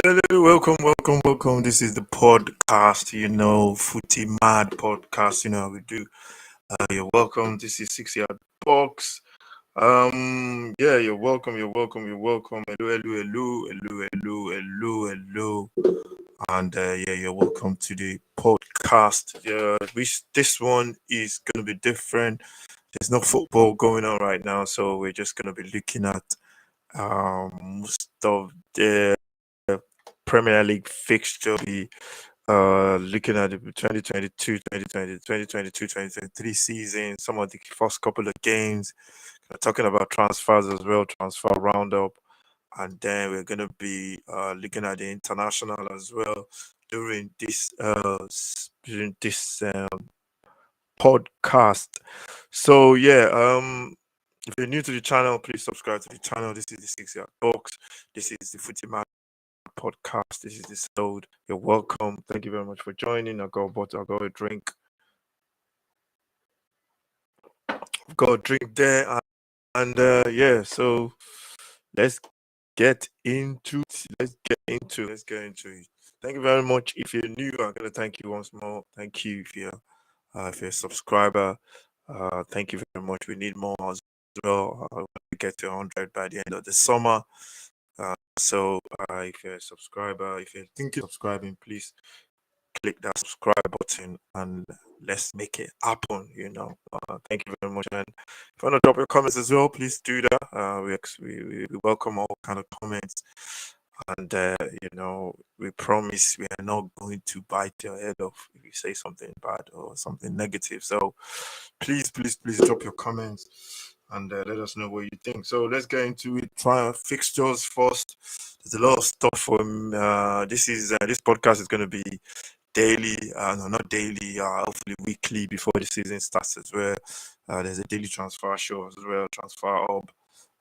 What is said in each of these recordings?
Hello, welcome. This is the podcast, Footy Mad podcast. You know how we do. You're welcome. This is 6 Yard Box. Yeah, you're welcome. Hello. And yeah, you're welcome to the podcast. Yeah, this one is gonna be different. There's no football going on right now, so we're just gonna be looking at most of the Premier League fixture. Be looking at the 2022, 2023 season, some of the first couple of games, talking about transfers as well, transfer roundup, and then we're going to be looking at the international as well during this podcast. So yeah, if you're new to the channel, please subscribe to the channel. This is the 6 Yard Box. This is the Footy Man podcast. This is the episode. You're welcome. Thank you very much for joining. I'll go a drink. I've got a drink there, and yeah. So let's get into it. Let's get into it. Thank you very much. If you're new, I'm gonna thank you once more. Thank you if you're a subscriber. Thank you very much. We need more as well. I want to get to 100 by the end of the summer. So if you're a subscriber, if you're thinking of subscribing, please click that subscribe button and let's make it happen. Thank you very much. And if you want to drop your comments as well, please do that. We welcome all kind of comments, and we promise we are not going to bite your head off if you say something bad or something negative. So please drop your comments and let us know what you think. So let's get into it. Try fixtures first. There's a lot of stuff from this podcast is going to be daily, no, not daily, hopefully weekly before the season starts as well. There's a daily transfer show as well, transfer hub,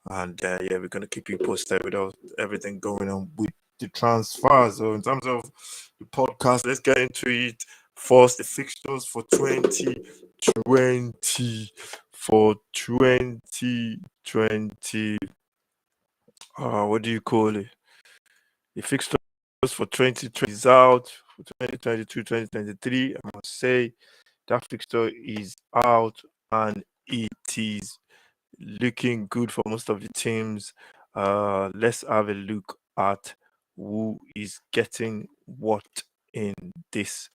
and yeah, we're gonna keep you posted with everything going on with the transfers. So in terms of the podcast, let's get into it. First, the fixtures for 2020, for 2020. What do you call it? The fixtures for 2020 is out. For 2022, 2023, I must say that fixture is out and it is looking good for most of the teams. Let's have a look at who is getting what in this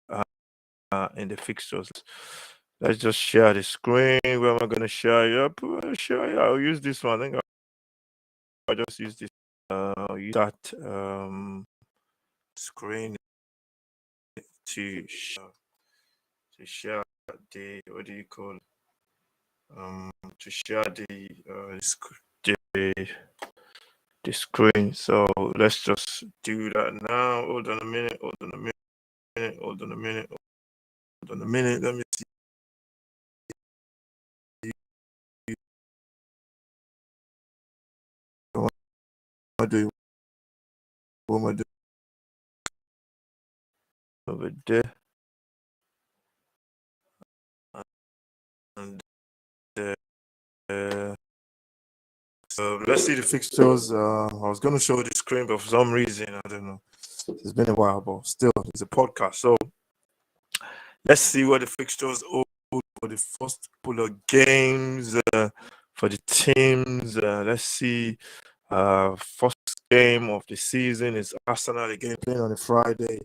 in the fixtures. Let's just share the screen. Where am I going to share? Yep, I'll use this one. I think I'll just use this. Use that screen to share the, what do you call it? To share the screen. So let's just do that now. Hold on a minute. Let me see. What am I doing? What am I doing over there? And so let's see the fixtures. I was going to show the screen, but for some reason, I don't know. It's been a while, but still, it's a podcast. So let's see what the fixtures hold for the first couple of games for the teams. Let's see. First game of the season is Arsenal again playing on a Friday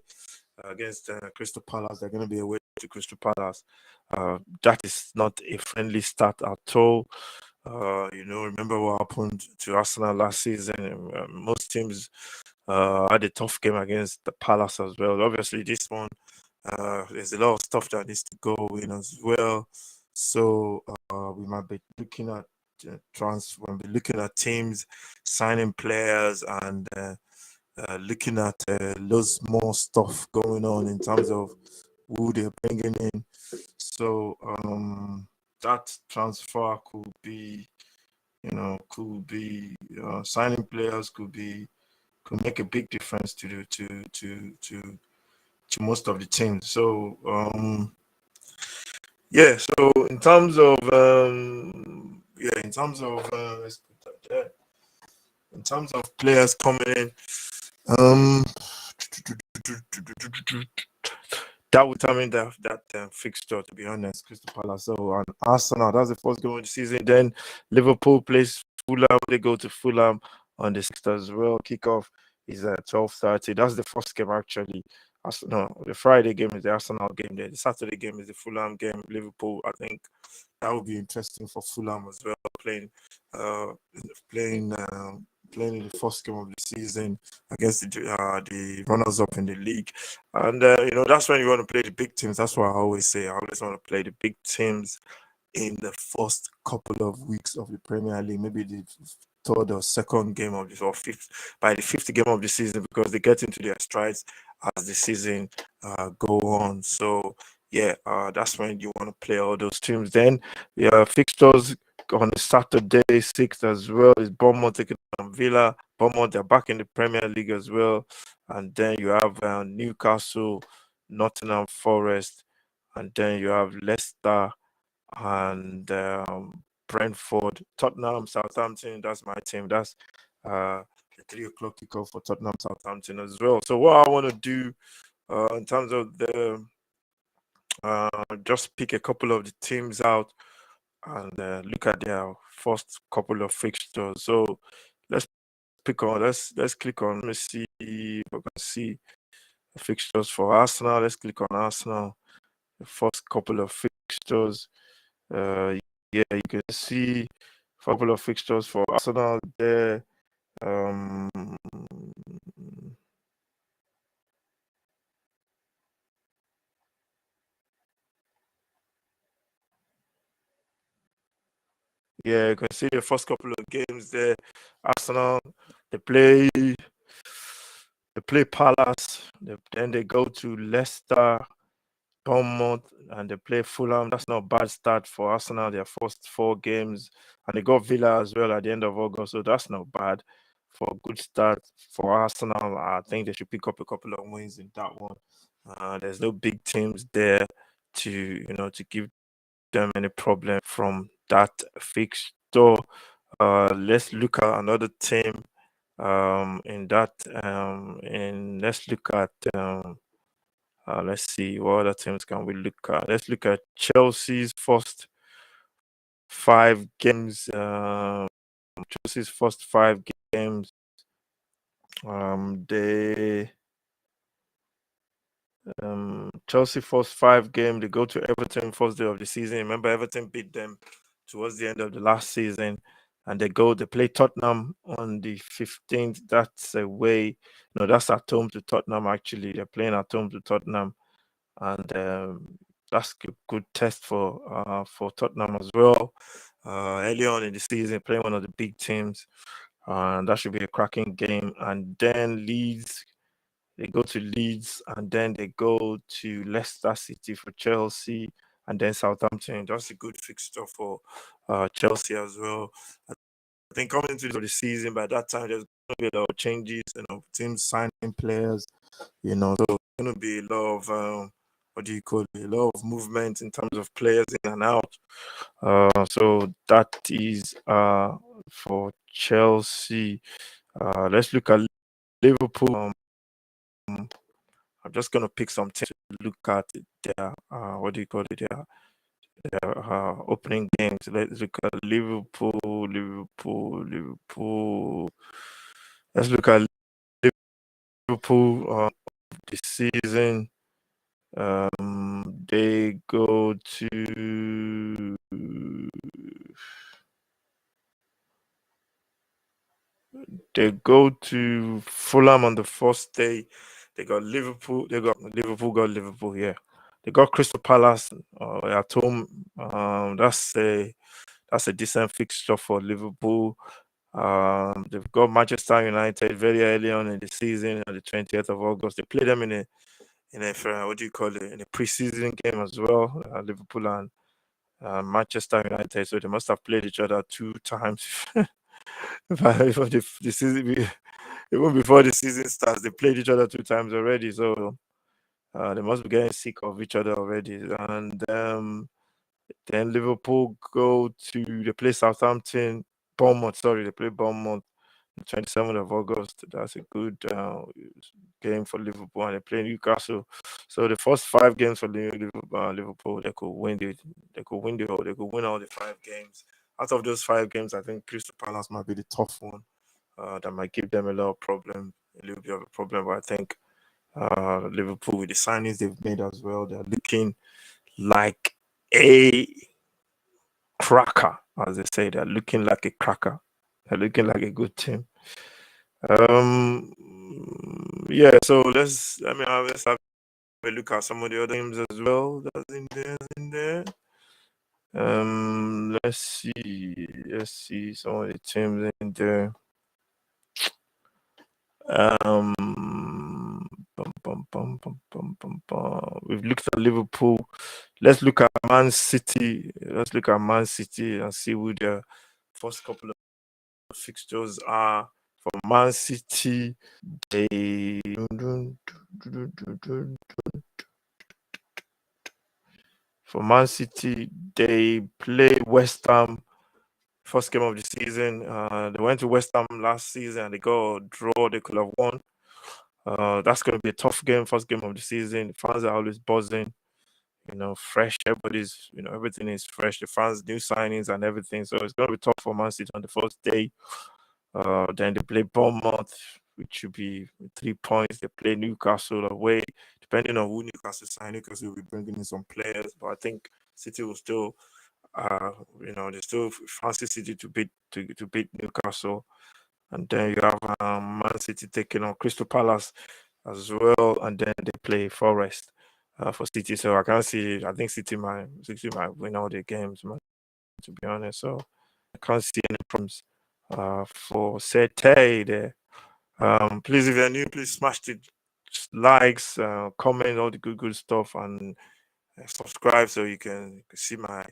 against Crystal Palace. They're going to be away to Crystal Palace. That is not a friendly start at all. Remember what happened to Arsenal last season? Most teams had a tough game against the Palace as well. Obviously, this one, there's a lot of stuff that needs to go in as well. So we might be looking at we'll be looking at teams signing players and looking at loads more stuff going on in terms of who they're bringing in. So that transfer could be signing players could make a big difference to most of the teams. So yeah. So in terms of let's put that there. In terms of players coming in, Um, that would determine that fixture, to be honest. Crystal Palace. So and Arsenal, that's the first game of the season. Then Liverpool plays Fulham. They go to Fulham on the 6th as well. Kickoff is at 12:30. That's the first game actually. Arsenal, the Friday game is the Arsenal game. Then the Saturday game is the Fulham game. Liverpool, I think that would be interesting for Fulham as well. Uh, playing, playing in the first game of the season against the runners up in the league, and that's when you want to play the big teams. That's what I always say. I always want to play the big teams in the first couple of weeks of the Premier League, maybe the third or second game of this or fifth by the fifth game of the season, because they get into their strides as the season go on. So yeah, that's when you want to play all those teams. Then yeah, fixtures on the Saturday 6th as well is Bournemouth taking on Villa. Bournemouth, they're back in the Premier League as well. And then you have Newcastle, Nottingham Forest, and then you have Leicester and Brentford, Tottenham, Southampton. That's my team. That's the 3 o'clock kickoff for Tottenham, Southampton as well. So what I want to do in terms of the just pick a couple of the teams out and look at their first couple of fixtures. So let's let's click on, let me see if I can see the fixtures for Arsenal. Let's click on Arsenal, the first couple of fixtures. Uh, yeah, you can see a couple of fixtures for Arsenal there. Um, yeah, you can see the first couple of games there. Arsenal, they play Palace, then they go to Leicester, Bournemouth, and they play Fulham. That's not a bad start for Arsenal, their first 4 games. And they got Villa as well at the end of August, so that's not bad for a good start for Arsenal. I think they should pick up a couple of wins in that one. There's no big teams there to give them any problem from that fixture. Let's look at another team in that in let's look at let's see what other teams can we look at. Let's look at Chelsea's first 5 games. Chelsea's first 5 games. They Chelsea first 5 games. They go to Everton first day of the season. Remember, Everton beat them towards the end of the last season, and they play Tottenham on the 15th. That's away. No, that's at home to Tottenham. Actually, they're playing at home to Tottenham, and that's a good test for Tottenham as well. Early on in the season, playing one of the big teams, and that should be a cracking game. And then Leeds, they go to Leeds, and then they go to Leicester City for Chelsea, and then Southampton. That's a good fixture for Chelsea as well. I think coming into the season, by that time, there's going to be a lot of changes, teams signing players, so there's going to be a lot of what do you call it? A lot of movement in terms of players in and out. So that is for Chelsea. Let's look at Liverpool. I'm just gonna pick some teams to look at their what do you call it? Their opening games. Let's look at Liverpool. Let's look at Liverpool this season. They go to Fulham on the first day. They got Liverpool. Got Liverpool. Yeah, they got Crystal Palace at home. That's a decent fixture for Liverpool. They've got Manchester United very early on in the season on the 20th of August. They play them in a what do you call it, in a preseason game as well. Liverpool and Manchester United. So they must have played each other 2 times. Before the season, even before the season starts, they played each other 2 times already. So they must be getting sick of each other already. And then Liverpool they play Southampton, Bournemouth. Sorry, they play Bournemouth 27th of August. That's a good game for Liverpool, and they play Newcastle. So the first 5 games for Liverpool, they could win they could win all the 5 games. Out of those 5 games, I think Crystal Palace might be the tough one. That might give them a lot of problem, a little bit of a problem. But I think Liverpool, with the signings they've made as well, they're looking like a cracker, as they say. They're looking like a cracker. They're looking like a good team. Yeah. So let's have a look at some of the other games as well. That's in there. Let's see some of the teams in there. We've looked at Liverpool. Let's look at Man City. Let's look at Man City and see who their first couple of fixtures are. For Man City, they play West Ham. First game of the season. They went to West Ham last season and they got a draw. They could have won. That's going to be a tough game. First game of the season. The fans are always buzzing. Fresh. Everybody's, everything is fresh. The fans, new signings and everything. So it's going to be tough for Man City on the first day. Then they play Bournemouth, which should be 3 points. They play Newcastle away. Depending on who Newcastle sign, Newcastle will be bringing in some players. But I think City will still, they still fancy City to beat Newcastle. And then you have Man City taking on Crystal Palace as well, and then they play Forest for City. So I think City might win all the games, man, to be honest. So I can't see any problems for City there. Please, if you're new, please smash the likes, comment, all the good stuff, and subscribe so you can see my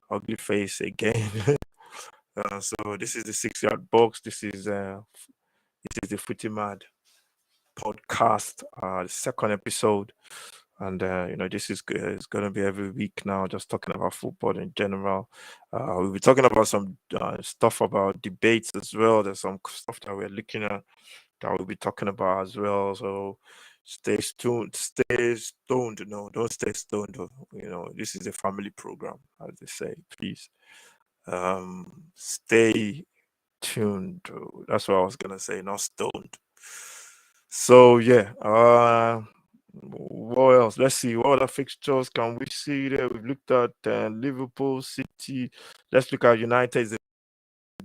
ugly face again. So this is the 6 yard box. This is the Footy Mad podcast, the second episode, and this is going to be every week now, just talking about football in general. We'll be talking about some stuff about debates as well. There's some stuff that we're looking at that we'll be talking about as well. So stay tuned. Stay stoned. No, don't stay stoned. This is a family program, as they say. Please, stay tuned. That's what I was gonna say. Not stoned. So yeah. What else? Let's see. What other fixtures can we see there? We've looked at Liverpool, City. Let's look at United. It's a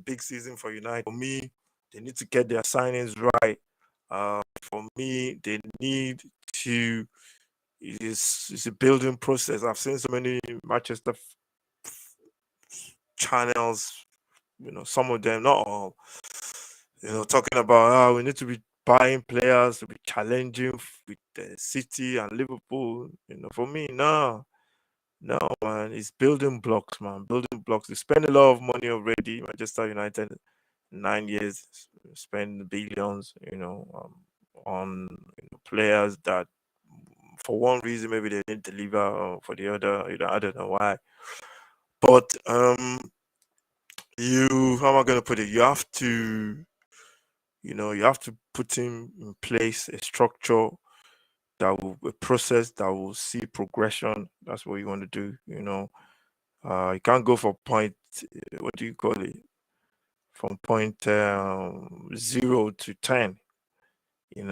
big season for United. For me, they need to get their signings right. For me, they need to. It's a building process. I've seen so many Manchester channels. Some of them, not all. Talking about we need to be buying players to be challenging with City and Liverpool. For me, no, man, it's building blocks, man. Building blocks. They spend a lot of money already. Manchester United, 9 years, spend billions, on players that, for one reason, maybe they didn't deliver, or for the other, I don't know why. But how am I going to put it? You have to put in place a structure a process that will see progression. That's what you want to do. You can't go for point. What do you call it? From point 0 to 10. You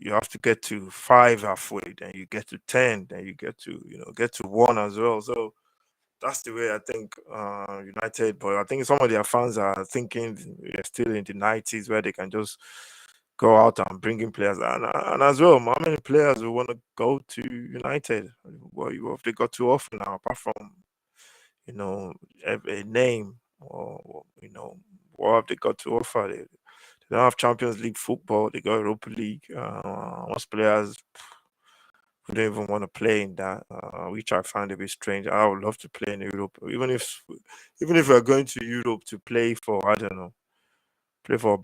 have to get to 5 halfway, then you get to 10, then you get to 1 as well. So that's the way I think United. But I think some of their fans are thinking they're still in the 90s, where they can just go out and bring in players. And as well, how many players will want to go to United? What have they got to offer now, apart from a name, or what have they got to offer? They don't have Champions League football. They got Europa League. Most players who don't even want to play in that, which I find a bit strange. I would love to play in Europe, even if we're going to Europe to play for, I don't know, play for a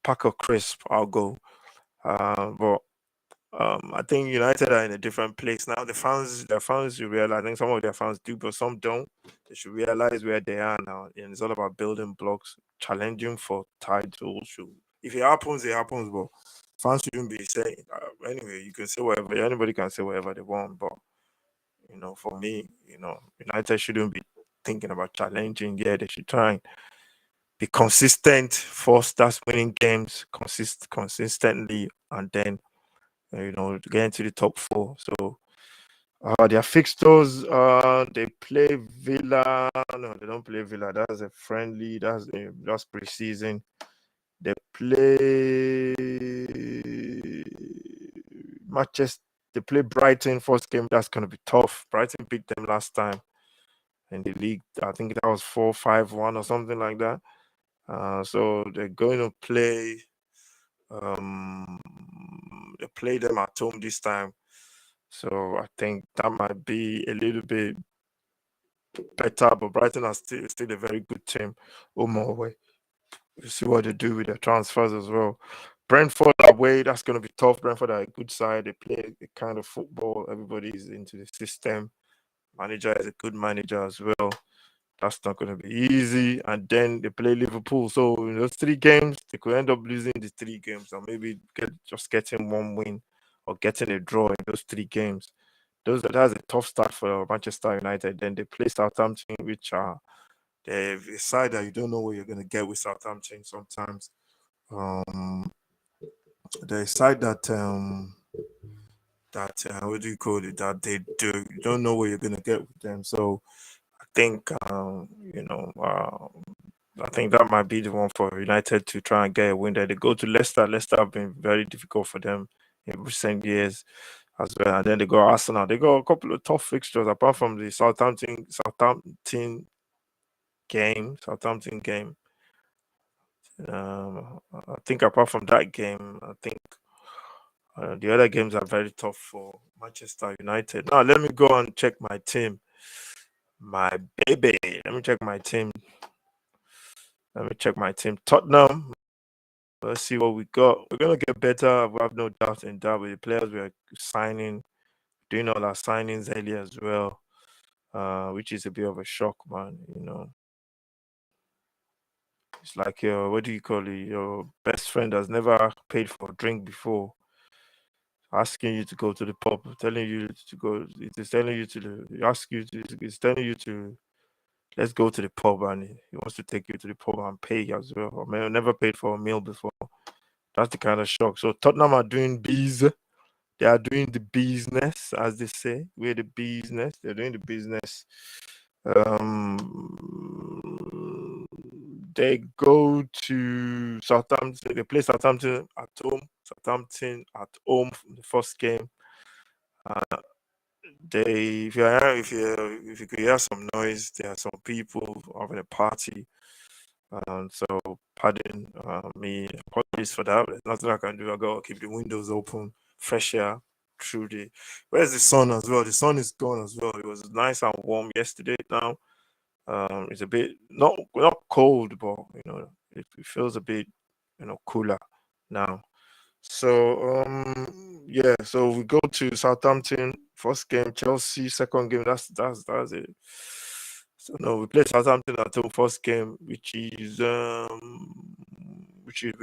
pack of crisp. I'll go. But I think United are in a different place now. Their fans should realize. I think some of their fans do, but some don't. They should realize where they are now, and it's all about building blocks, challenging for titles. If it happens, it happens. But fans shouldn't be saying anyway. You can say whatever. Anybody can say whatever they want, but for me, United shouldn't be thinking about challenging. Yeah, they should try and be consistent. First, that's winning games consistently, and then to get into the top four. So their fixtures, they play Villa. No, they don't play Villa. That's a friendly. That's preseason. They play Manchester. They play Brighton first game. That's gonna be tough. Brighton beat them last time in the league. I think that was 4-5-1 or something like that. So they're going to play. They play them at home this time. So I think that might be a little bit better, but Brighton are still a very good team. Home or away. We'll see what they do with their transfers as well. Brentford away, that's going to be tough. Brentford are a good side. They play the kind of football. Everybody's into the system. Manager is a good manager as well. That's not going to be easy. And then they play Liverpool. So in those 3 games, they could end up losing the 3 games, or maybe just getting 1 win or getting a draw in those 3 games. That's a tough start for Manchester United. Then they play Southampton, which are a side that you don't know what you're going to get with Southampton sometimes. The side that what do you call it? That you don't know what you're going to get with them. So I think I think that might be the one for United to try and get a win there. They go to Leicester. Leicester have been very difficult for them in recent years as well. And then they go Arsenal. They got a couple of tough fixtures apart from the Southampton game. I think apart from that game, I think the other games are very tough for Manchester United. Now let me go and check my team. My baby. Let me check my team. Tottenham. Let's see what we got. We're gonna get better. I have no doubt in that. With the players we are signing, doing all our signings earlier as well, which is a bit of a shock, man. It's like what do you call it? Your best friend has never paid for a drink before, asking you to go to the pub, telling you to go. It's telling you to ask you to. It's telling you to let's go to the pub, and he wants to take you to the pub and pay as well. Or may have never paid for a meal before. That's the kind of shock. So Tottenham are doing bees. They are doing the business, as they say. We're the business. They're doing the business. They go to Southampton. They play Southampton at home. Southampton at home for the first game. If you could hear some noise, there are some people having a party. So pardon me, apologies for that. There's nothing I can do. I gotta keep the windows open, fresh air through the. Where's the sun as well? The sun is gone as well. It was nice and warm yesterday. Now, it's a bit not cold, but it feels a bit cooler now. So yeah, so we go to Southampton first game, Chelsea second game. That's it. So no, we play Southampton at home first game, which we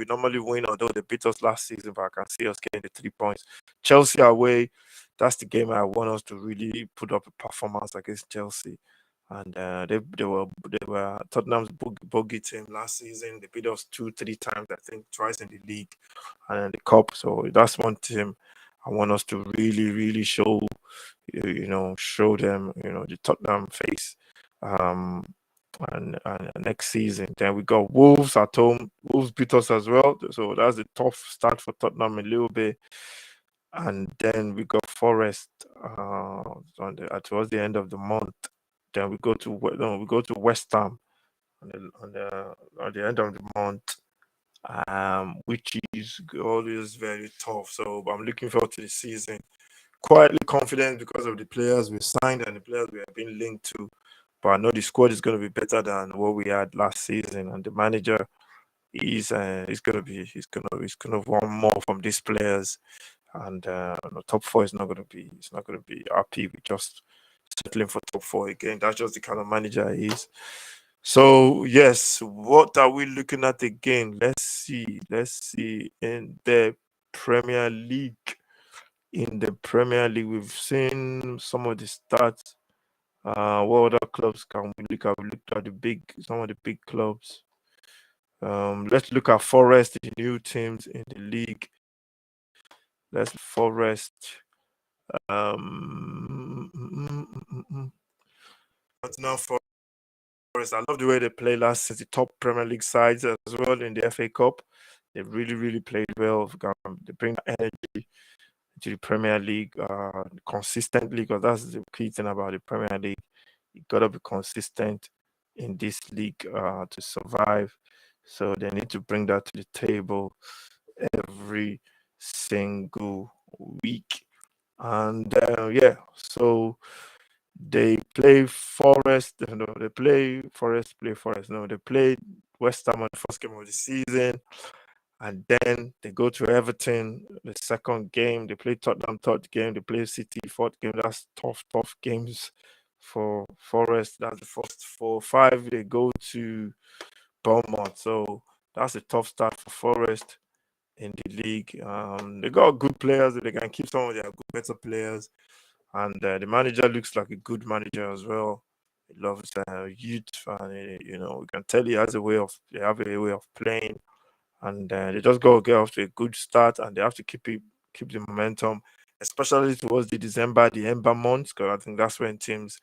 normally win, although they beat us last season, but I can see us getting the 3 points. Chelsea away, that's the game I want us to really put up a performance against Chelsea. And they were Tottenham's bogey team last season. They beat us 2-3 times, I think, twice in the league and in the cup. So that's one team I want us to really, really show them, the Tottenham face. And next season, then we got Wolves at home. Wolves beat us as well, so that's a tough start for Tottenham a little bit. And then we got Forest towards the end of the month. Then we go to West Ham on the end of the month, which is always very tough. So I'm looking forward to the season. Quietly confident because of the players we signed and the players we have been linked to. But I know the squad is going to be better than what we had last season, and the manager he's going to want more from these players. and top four is not going to be. It's not going to be happy with just settling for top four again. That's just the kind of manager he is. So yes, what are we looking at again? Let's see. In the Premier League. In the Premier League, we've seen some of the stats. What other clubs can we look at? We looked at some of the big clubs. Let's look at Forest, the new teams in the league. Let's Forest. Now Forest, I love the way they play last season. The top Premier League sides as well in the FA Cup. They really played well. They bring energy to the Premier League consistently, because that's the key thing about the Premier League. You gotta be consistent in this league to survive. So they need to bring that to the table every single week. And so they play Forest. No, they play Forest. No, they played West Ham on the first game of the season, and then they go to Everton the second game. They play Tottenham third game. They play City fourth game. That's tough games for Forest. That's the first 4-5. They go to Bournemouth. So that's a tough start for Forest in the league. They got good players. They can keep some of their better players. And the manager looks like a good manager as well. He loves youth, and we can tell he has they have a way of playing, and they just got to get off to a good start, and they have to keep the momentum, especially towards the Ember months, because I think that's when teams,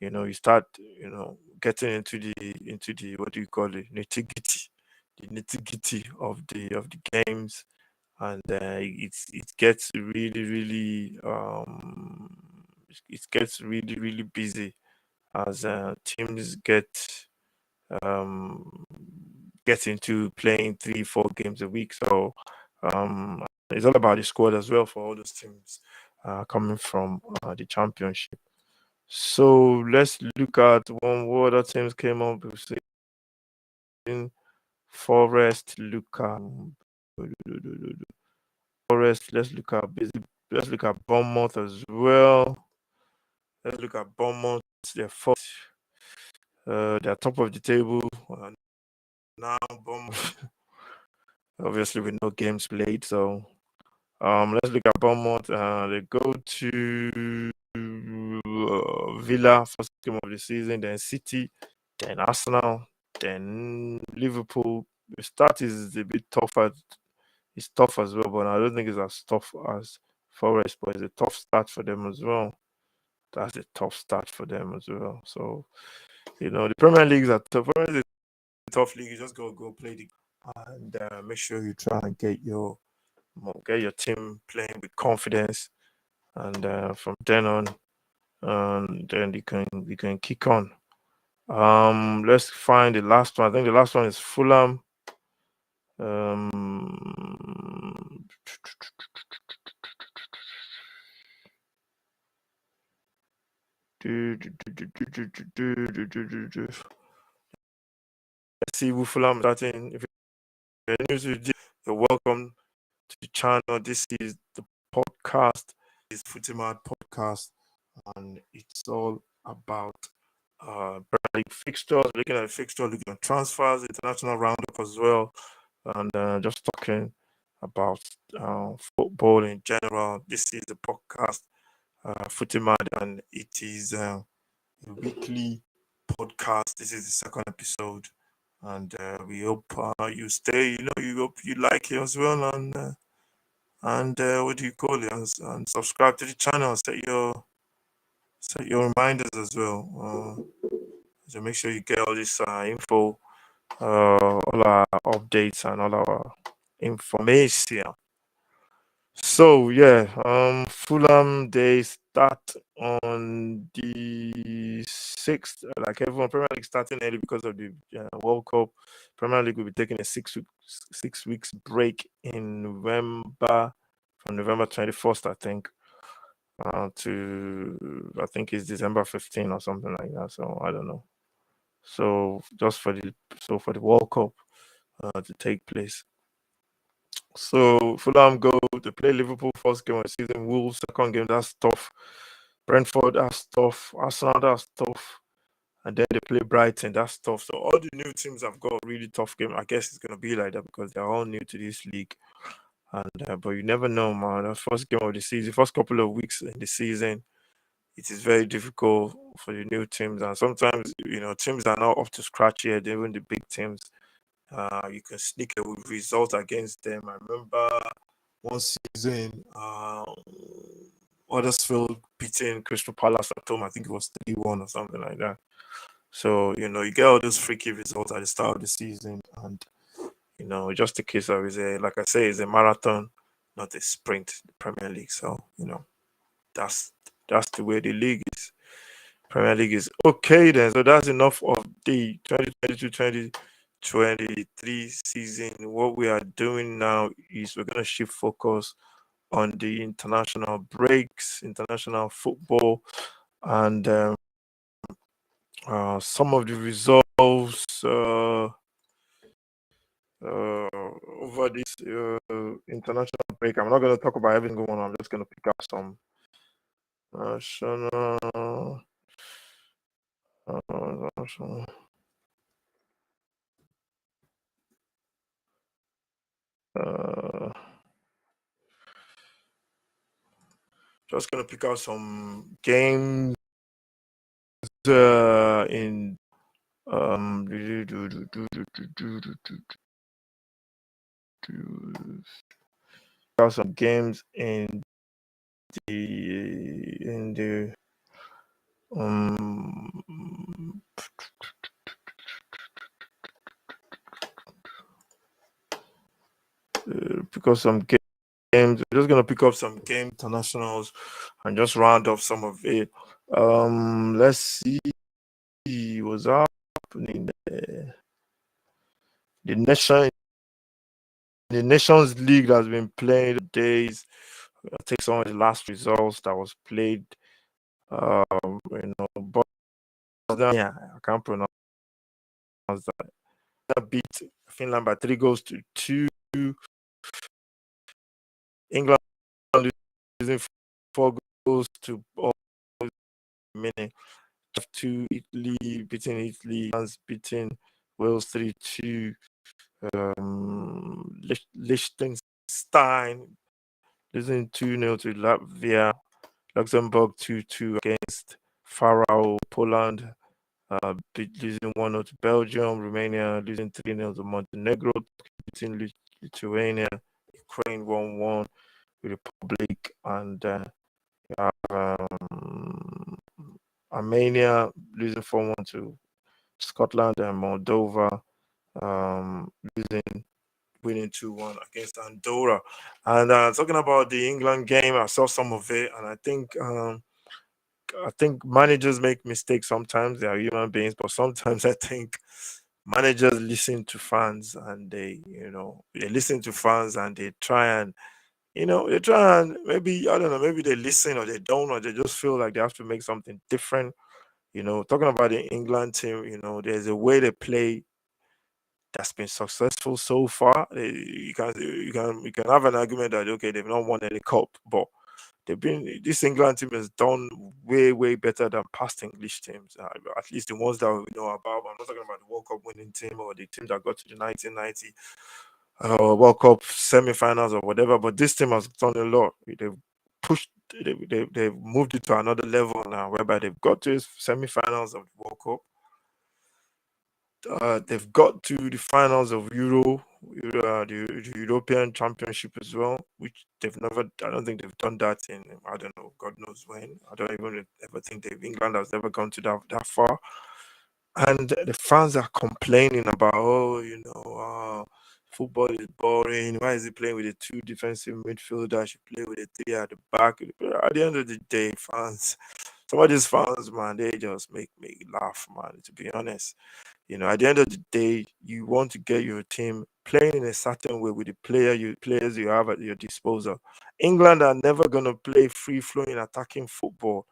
you start, getting into the what do you call it, nitty-gritty of the games, and it gets really busy as teams get into playing 3-4 games a week. So it's all about the squad as well for all those teams coming from the championship. So let's look at what other teams came up. We've seen Forest, Forest. Let's look at Bournemouth as well. Let's look at Bournemouth. They're first. They're top of the table now. Bournemouth, obviously with no games played. So let's look at Bournemouth. They go to Villa first game of the season, then City, then Arsenal, then Liverpool. The start is a bit tougher. It's tough as well, but I don't think it's as tough as Forest. But it's a tough start for them as well. That's a tough start for them as well. So the Premier League is a tough league. You just go play the and make sure you try and get your team playing with confidence, and from then on, then we can kick on. Let's find the last one. I think the last one is Fulham. Let's see who Fulham starting. If you're new to this, you're welcome to the channel. This is the podcast. It's Footy Podcast, and it's all about Premier League fixtures, looking at fixtures, looking at transfers, international roundup as well, and just talking about football in general. This is the podcast, Footy and it is a weekly podcast. This is the second episode, and we hope you stay. You hope you like it as well, and what do you call it? And subscribe to the channel. Set your reminders as well. So make sure you get all this info, all our updates, and all our information. So Fulham, they start on the 6th. Like everyone, Premier League starting early because of the World Cup. Premier League will be taking a 6 weeks break in November, from November 21st, I think, to I think it's December 15 or something like that. So I don't know. So just for the World Cup to take place. So Fulham go to play Liverpool first game of the season. Wolves second game, that's tough. Brentford, that's tough. Arsenal, that's tough. And then they play Brighton, that's tough. So all the new teams have got a really tough game. I guess it's gonna be like that because they're all new to this league. And but you never know, man. The first game of the season, first couple of weeks in the season, it is very difficult for the new teams. And sometimes, teams are not up to scratch yet, even the big teams. You can sneak a result against them. I remember one season, Huddersfield beating Crystal Palace at home. I think it was 3-1 or something like that. So, you get all those freaky results at the start of the season. And, just a case of, like I say, it's a marathon, not a sprint, the Premier League. So, that's the way the league is. Premier League is okay then. So that's enough of the 2022-2023 season. What we are doing now is we're going to shift focus on the international breaks, international football, and some of the results over this international break. I'm not going to talk about everything going on. I'm just going to pick up some national. Just gonna pick out some games in some games in the pick up some games. We're just gonna pick up some game internationals and just round off some of it. Let's see what's happening there. The Nations League has been playing days. I'll take some of the last results that was played. But yeah, I can't pronounce that. That beat Finland by 3-2. England losing 4-2 minute. 2 Italy beating Italy, France beating Wales 3-2. Liechtenstein losing 2-0 to Latvia. Luxembourg 2-2 against Faroe. Poland losing 1-0 to Belgium. Romania losing 3-0 to Montenegro. Beating Lithuania. Ukraine 1-1 with Republic. And Armenia losing 4-1 to Scotland, and Moldova winning 2-1 against Andorra. And talking about the England game, I saw some of it, and I think managers make mistakes sometimes. They are human beings, but sometimes I think managers listen to fans, and they listen to fans, and they try and maybe, I don't know, maybe they listen or they don't, or they just feel like they have to make something different. Talking about the England team, there's a way they play that's been successful so far. You can have an argument that okay, they've not won any cup, but this England team has done way better than past English teams. At least the ones that we know about. I'm not talking about the World Cup winning team or the team that got to the 1990 World Cup semi-finals or whatever. But this team has done a lot. They've pushed. They've moved it to another level now, whereby they've got to semi-finals of the World Cup. They've got to the finals of the European Championship as well, which they've never. I don't think they've done that in, I don't know, God knows when. I don't even ever think England has ever gone to that far. And the fans are complaining about, football is boring. Why is he playing with the 2 defensive midfielders? You play with the 3 at the back. At the end of the day, some of these fans, man, they just make me laugh, man, to be honest. At the end of the day, you want to get your team playing in a certain way with the players you have at your disposal. England are never going to play free-flowing attacking football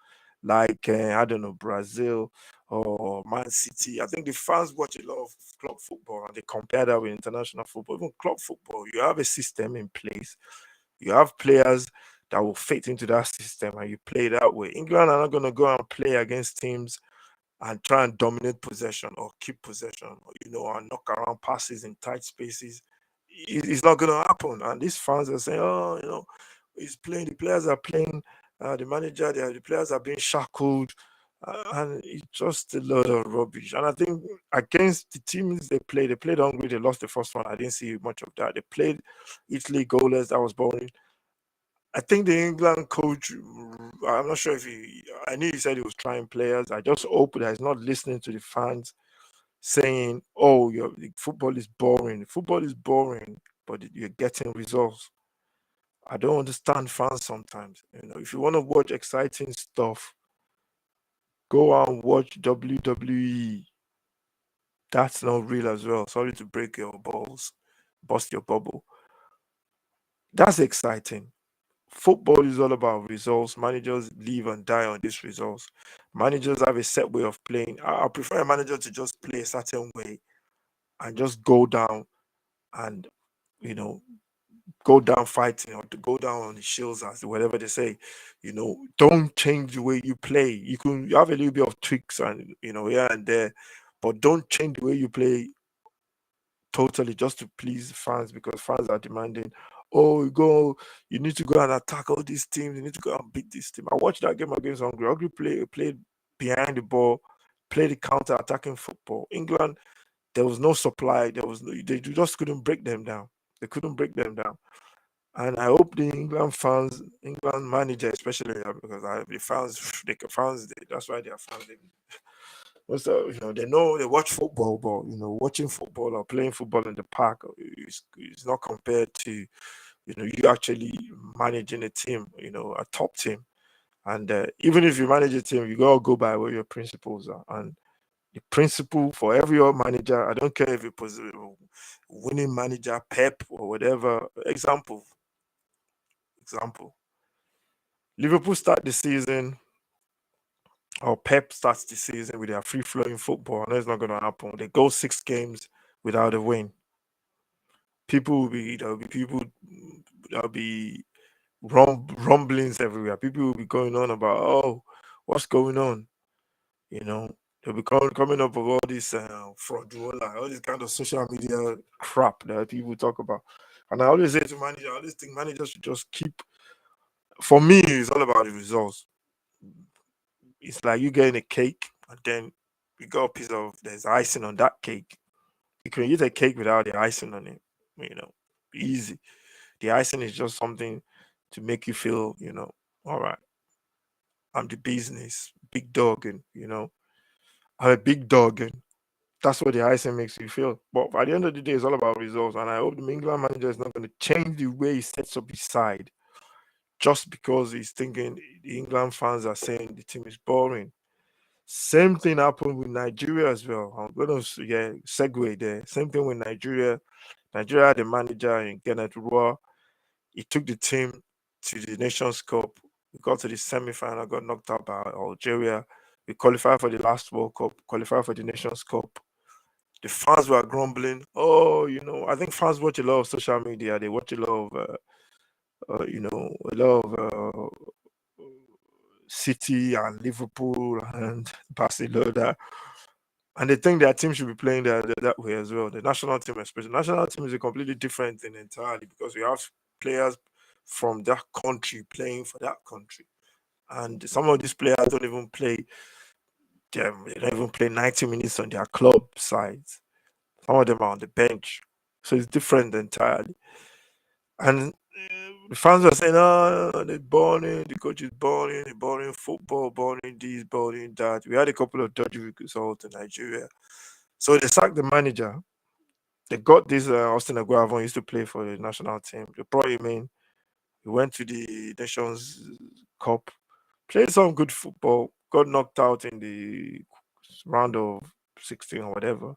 like I don't know, Brazil or Man City. I think the fans watch a lot of club football and they compare that with international football. Even club football, you have a system in place. You have players that will fit into that system and you play that way. England are not going to go and play against teams and try and dominate possession or keep possession, or, and knock around passes in tight spaces. It's not going to happen. And these fans are saying, oh, he's playing, the players are playing, the manager, the players are being shackled. And it's just a lot of rubbish. And I think against the teams they played Hungary, they lost the first one. I didn't see much of that. They played Italy goalless, that was boring. I think the England coach, I'm not sure if I knew he said he was trying players. I just hope that he's not listening to the fans saying, oh, football is boring. Football is boring, but you're getting results. I don't understand fans sometimes. If you want to watch exciting stuff, go and watch WWE. That's not real as well. Sorry to break your balls, bust your bubble. That's exciting. Football is all about results. Managers live and die on these results. Managers have a set way of playing. I prefer a manager to just play a certain way and just go down and, go down fighting or to go down on the shields, as whatever they say. Don't change the way you play. You have a little bit of tweaks and, here and there, but don't change the way you play totally just to please fans, because fans are demanding, oh, you need to go and attack all these teams, you need to go and beat this team. I watched that game against Hungary. Hungary played behind the ball, played the counter attacking football. England, there was no supply, they just couldn't break them down. They couldn't break them down. And I hope the England manager especially, because the fans, that's why they are fans. They know they watch football, but watching football or playing football in the park is not compared to you actually managing a team, a top team. And even if you manage a team, you gotta go by what your principles are. And the principle for every manager, I don't care if it was a winning manager, Pep or whatever. Example. Liverpool start the season, or Pep starts the season with their free flowing football. I know it's not going to happen. They go 6 games without a win. There'll be rumblings everywhere. People will be going on about, oh, what's going on? They'll be coming up with all this fraudulent, all this kind of social media crap that people talk about. And I always say to manager, I always think managers should just keep. For me, it's all about the results. It's like you getting a cake and then you got a piece of there's icing on that cake. You can eat a cake without the icing on it. Easy. The icing is just something to make you feel, all right, I'm the business, big dog, and I'm a big dog, and that's what the icing makes you feel. But at the end of the day, it's all about results. And I hope the England manager is not going to change the way he sets up his side just because he's thinking the England fans are saying the team is boring. Same thing happened with Nigeria as well. I'm going to segue there. Same thing with Nigeria. Nigeria had a manager in Kenneth Rua. He took the team to the Nations Cup. We got to the semi-final, got knocked out by Algeria. We qualified for the last World Cup, qualified for the Nations Cup. The fans were grumbling. Oh, I think fans watch a lot of social media. They watch a lot of, a lot of City and Liverpool and Barcelona, and they think their team should be playing that way as well. The national team, especially, national team is a completely different thing entirely because we have players from that country playing for that country, and some of these players don't even play. They don't even play 90 minutes on their club sides. Some of them are on the bench, so it's different entirely. And the fans were saying, "Oh, they're boring. The coach is boring. Boring football. Boring this. Boring that." We had a couple of dodgy results in Nigeria, so they sacked the manager. They got this Austin Aguavon used to play for the national team. They brought him in. He went to the Nations Cup, played some good football, got knocked out in the round of 16 or whatever.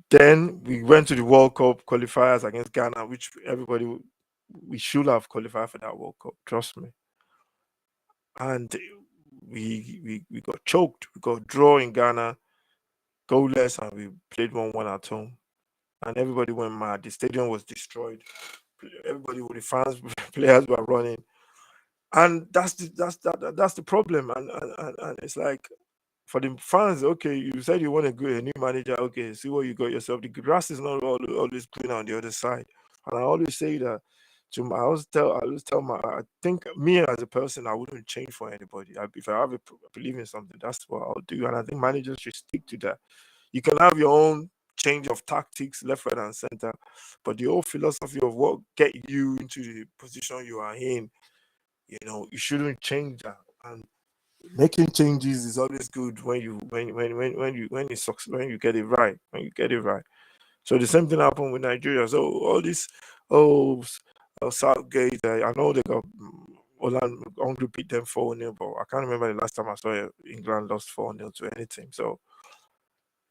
Then we went to the World Cup qualifiers against Ghana, which we should have qualified for that World Cup. Trust me. and we got choked. We got draw in Ghana, goalless, and we played 1-1 at home. And everybody went mad. The stadium was destroyed. Everybody with the fans, players were running, and that's the problem. And it's like, for the fans, okay, you said you want to go a new manager, okay, see what you got yourself. The grass is not always green on the other side, and I always say that I always tell my, I think me as a person, I wouldn't change for anybody. If I have believe in something, that's what I'll do, and I think managers should stick to that. You can have your own change of tactics, left, right, and center, but the whole philosophy of what get you into the position you are in, you shouldn't change that. And making changes is always good when you get it right, so the same thing happened with Nigeria. So all this, oh, Southgate, I know they got Holland only beat them 4-0, but I can't remember the last time I saw England lost 4-0 to any team. So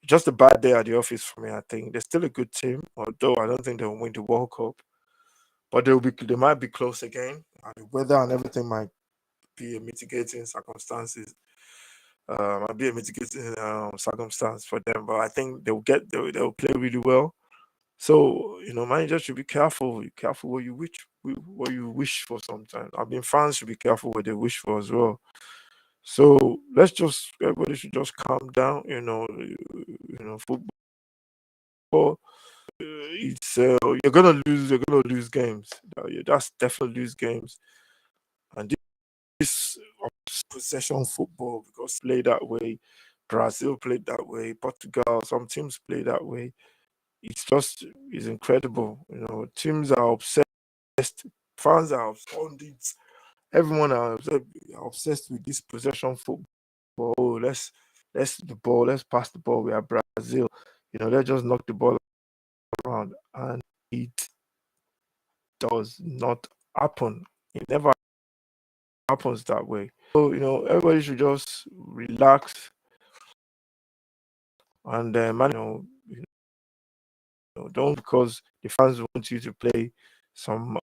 just a bad day at the office for me. I think they're still a good team, although I don't think they'll win the World Cup, but they might be close again, and the weather and everything might be a mitigating circumstances. Might be a mitigating circumstance for them, but I think they'll play really well. So managers should be careful. Be careful what you wish for. Sometimes, I mean, fans should be careful what they wish for as well. So everybody should just calm down. Football. It's you're gonna lose games. That's definitely lose games, and this possession football, because play that way. Brazil played that way. Portugal, some teams play that way. It's incredible. Teams are obsessed. Fans are pundits. Everyone are obsessed with this possession football. Oh, let's the ball. Let's pass the ball. We are Brazil. Let's just knock the ball around, and it does not happen. It never happens that way. So everybody should just relax and don't, because the fans want you to play some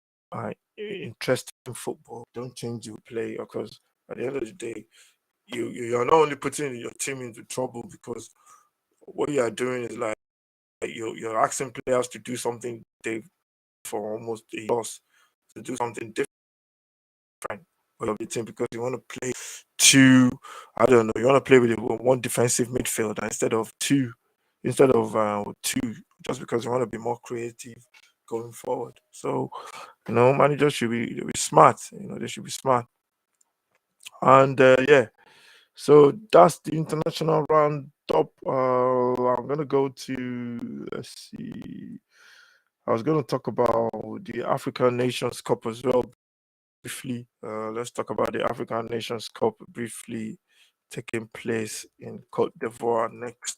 interesting football. Don't change your play, because at the end of the day, you're not only putting your team into trouble, because what you are doing is like you're asking players to do something they for almost a loss, to do something different for your team, because you want to play two. I don't know. You want to play with one defensive midfielder instead of two, just because you want to be more creative going forward. So managers should be smart. They should be smart. And yeah, so that's the international roundup. I'm gonna go to, let's see. I was gonna talk about the African Nations Cup as well briefly. Let's talk about the African Nations Cup briefly, taking place in Cote d'Ivoire next.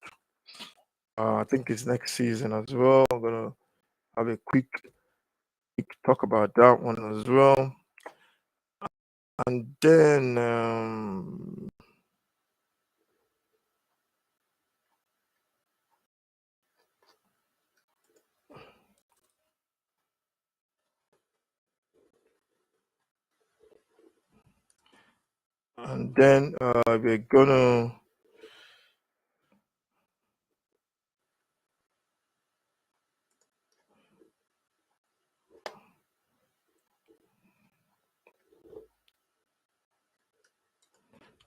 I think it's next season as well. I'm gonna have a quick talk about that one as well, and then we're gonna.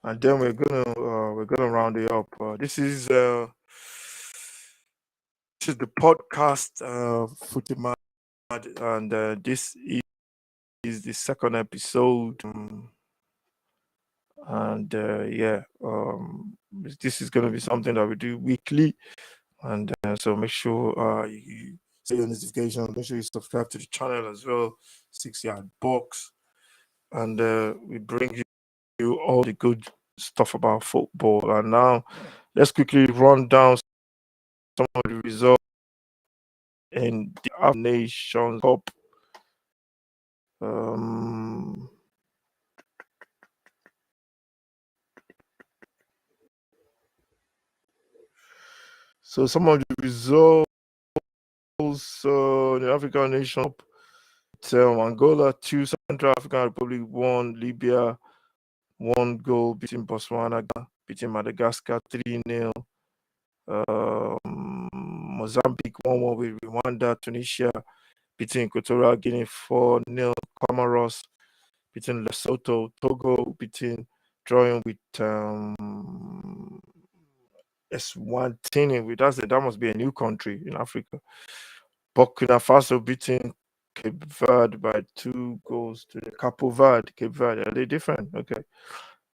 And then we're gonna round it up. This is the podcast, Footy Mad, and this is the second episode. And yeah, this is gonna be something that we do weekly, and so make sure you set your notifications. Make sure you subscribe to the channel as well. 6 Yard Box, and we bring you all the good stuff about football. And now, let's quickly run down some of the results in the African Nations Cup. So some of the results, the African Nation Cup, Angola 2, Central African Republic 1, Libya 1 goal, beating Botswana, beating Madagascar 3-0. Mozambique 1-1 with Rwanda. Tunisia beating Equatorial Guinea 4-0. Comoros beating Lesotho. Togo beating, drawing with Eswatini. That must be a new country in Africa. Burkina Faso beating Cape Verde by 2 goals to the Cape Verde. Are they different? Okay.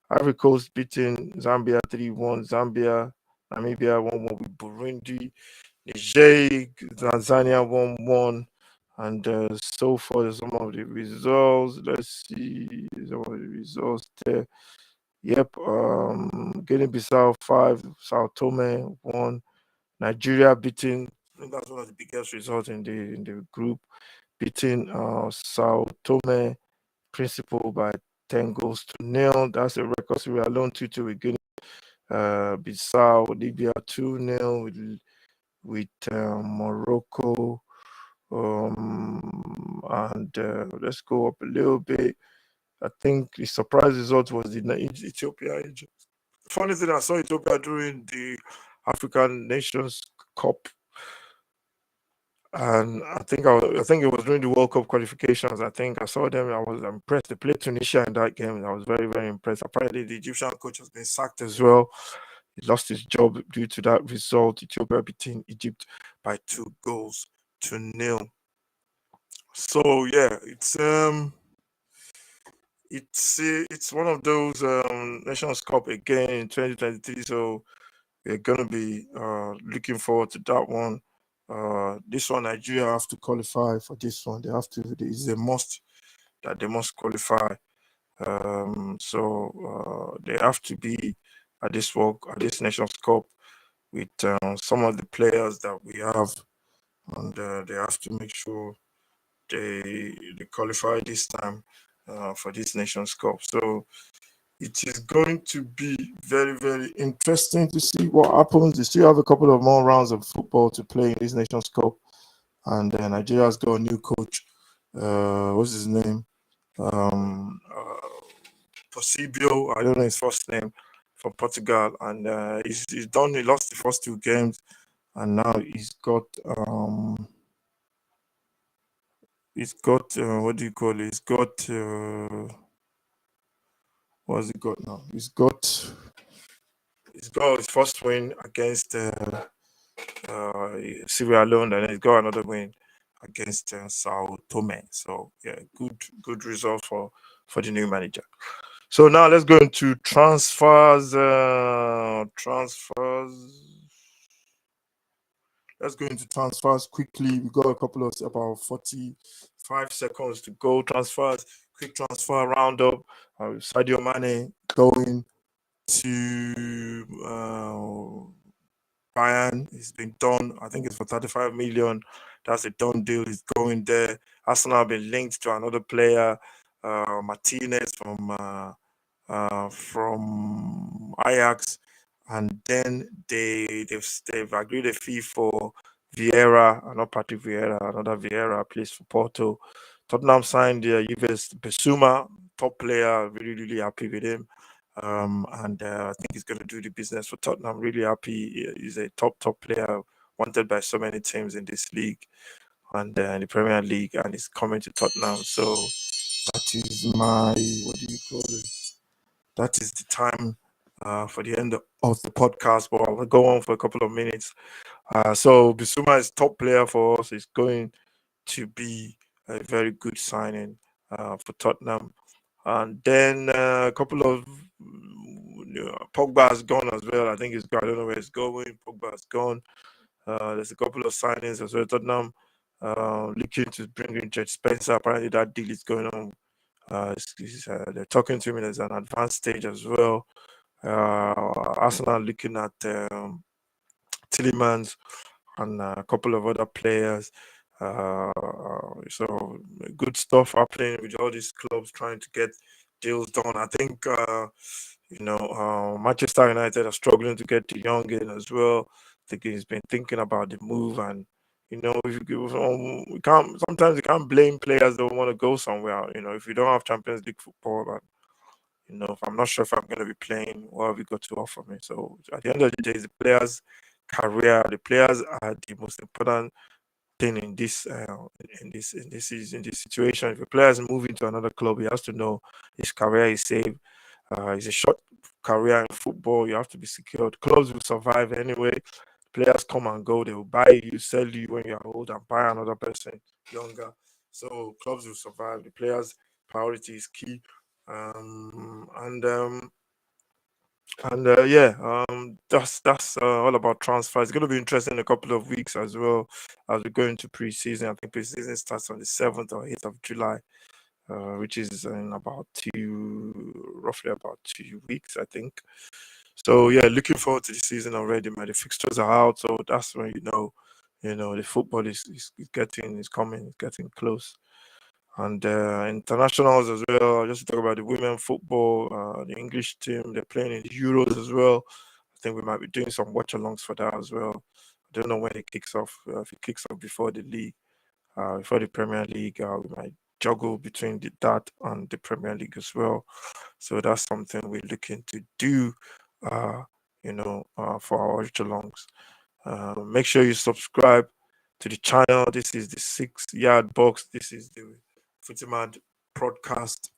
Ivory Coast beating Zambia 3-1. Zambia, Namibia 1-1 with Burundi. Niger, Tanzania 1-1. And so far, some of the results. Let's see some of the results there. Yep. Guinea-Bissau 5, Sao Tome 1. Nigeria beating. I think that's one of the biggest results in the group. Beating Sao Tome Principal by 10 goals to 0. That's a record. So we are alone 2-2 with Guinea. Bissau, Libya 2-0 with Morocco. And let's go up a little bit. I think the surprise result was the Ethiopia. Funny thing, I saw Ethiopia during the African Nations Cup, and I think it was during the World Cup qualifications. I think I saw them. I was impressed. They played Tunisia in that game. I was very, very impressed. Apparently, the Egyptian coach has been sacked as well. He lost his job due to that result. Ethiopia beating Egypt by 2 goals to 0. So yeah, it's one of those Nations Cup again in 2023. So we're gonna be looking forward to that one. This one, Nigeria have to qualify for this one. They have to. It's a must that they must qualify. So they have to be at this Nations Cup with some of the players that we have, and they have to make sure they qualify this time for this Nations Cup. So it is going to be very, very interesting to see what happens. They still have a couple of more rounds of football to play in this Nations Cup, and Nigeria's got a new coach. What's his name? Posibio. I don't know his first name, from Portugal, and he's done. He lost the first 2 games, and now he's got what do you call it? What's he got now? He's got his first win against Sierra Leone, and then he's got another win against Sao Tome. So yeah, good result for the new manager. So now let's go into transfers. Let's go into transfers quickly. We got a couple of about 45 seconds to go. Transfers, quick transfer roundup. Sadio Mane going to Bayern. It's been done. I think it's for 35 million. That's a done deal. He's going there. Arsenal have been linked to another player, Martinez from Ajax, and then they've agreed a fee for Vieira, not Patrick Vieira, another Vieira plays for Porto. Tottenham signed Juve's Besuma, top player. Really, really happy with him. And I think he's going to do the business for Tottenham. Really happy. He's a top player, wanted by so many teams in this league and the Premier League, and he's coming to Tottenham. So that is my, what do you call it? That is the time for the end of the podcast, but I'll go on for a couple of minutes. So Bissouma is top player for us. It's going to be a very good signing for Tottenham. And then a couple of Pogba has gone as well. I think he's gone. I don't know where he's going. Pogba has gone. There's a couple of signings as well. Tottenham looking to bring in Jed Spencer. Apparently that deal is going on. They're talking to him as an advanced stage as well. Arsenal looking at Tillemans and a couple of other players. So good stuff happening with all these clubs trying to get deals done. I think Manchester United are struggling to get De Jong in as well. I think he's been thinking about the move, and we can't blame players that want to go somewhere. If you don't have Champions League football, and if I'm not sure if I'm going to be playing, what have you got to offer me? So at the end of the day, the players' career, the players are the most important thing in this situation. If a player is moving to another club, he has to know his career is safe. It's a short career in football. You have to be secured. Clubs will survive anyway. Players come and go. They will buy you, sell you when you are old, and buy another person younger. So clubs will survive. The players' priority is key. That's all about transfer. It's going to be interesting in a couple of weeks as well as we go into preseason. I think preseason starts on the 7th or 8th of July, which is in roughly about 2 weeks, I think. So yeah, looking forward to the season already, man. The fixtures are out, so that's when the football is getting close. And internationals as well. Just to talk about the women football, the English team, they're playing in the Euros as well. I think we might be doing some watch alongs for that as well. I don't know when it kicks off. If it kicks off before the league, before the Premier League, we might juggle between that and the Premier League as well. So that's something we're looking to do, for our watch alongs. Make sure you subscribe to the channel. This is the 6 yard box. This is the Footy podcast.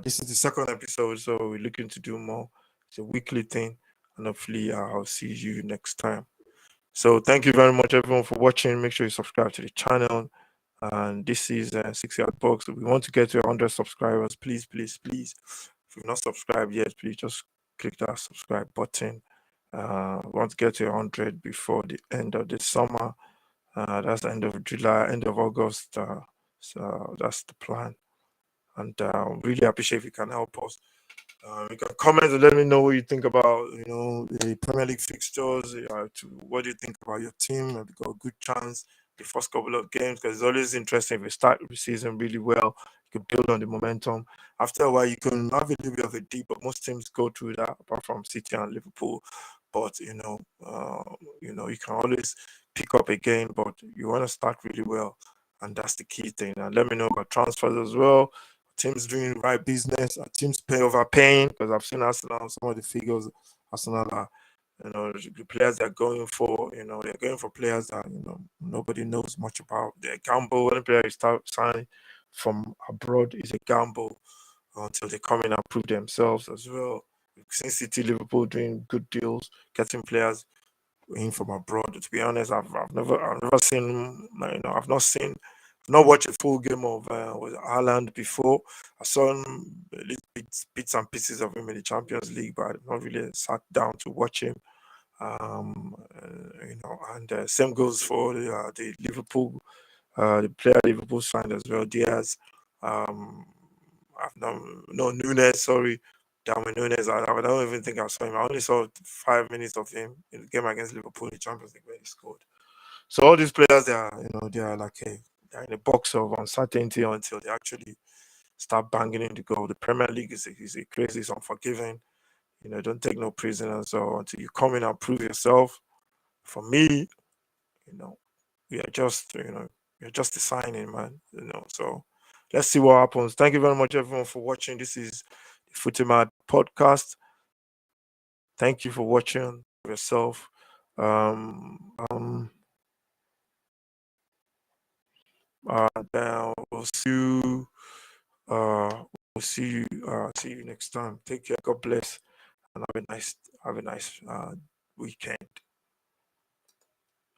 This is the second episode, so we're looking to do more. It's a weekly thing, and hopefully I'll see you next time. So thank you very much, everyone, for watching. Make sure you subscribe to the channel. And this is 6 yard box. We want to get to 100 subscribers. Please, please, please. If you've not subscribed yet, please just click that subscribe button. We want to get to 100 before the end of the summer. That's the end of July, end of August. So that's the plan. And really appreciate if you can help us. You can comment and let me know what you think about the Premier League fixtures. What do you think about your team? Have you got a good chance the first couple of games? Because it's always interesting if you start the season really well. You can build on the momentum. After a while, you can have a little bit of a dip, but most teams go through that, apart from City and Liverpool. But you can always pick up again. But you want to start really well, and that's the key thing. And let me know about transfers as well. Teams doing the right business, teams overpaying, because I've seen Arsenal, some of the figures Arsenal are, the players they're going for, they're going for players that, nobody knows much about. They're gamble. When a player start signing from abroad is a gamble until they come in and prove themselves as well. We've seen City, Liverpool doing good deals, getting players in from abroad. To be honest, I've never seen, not watched a full game of with Haaland before. I saw little bits and pieces of him in the Champions League, but I've not really sat down to watch him. And same goes for the Liverpool, the player Liverpool signed as well, Diaz. I've no Nunes, sorry, Darwin Nunes. I don't even think I saw him. I only saw 5 minutes of him in the game against Liverpool in the Champions League when he scored. So all these players, they are like they're in a box of uncertainty until they actually start banging in the goal. The Premier League is a crazy, it's unforgiving. Don't take no prisoners. So until you come in and prove yourself, for me, we are just, you're just a signing, man. So let's see what happens. Thank you very much, everyone, for watching. This is the Footy podcast. Thank you for watching yourself. Then we'll see you. See you next time. Take care. God bless, and have a nice weekend.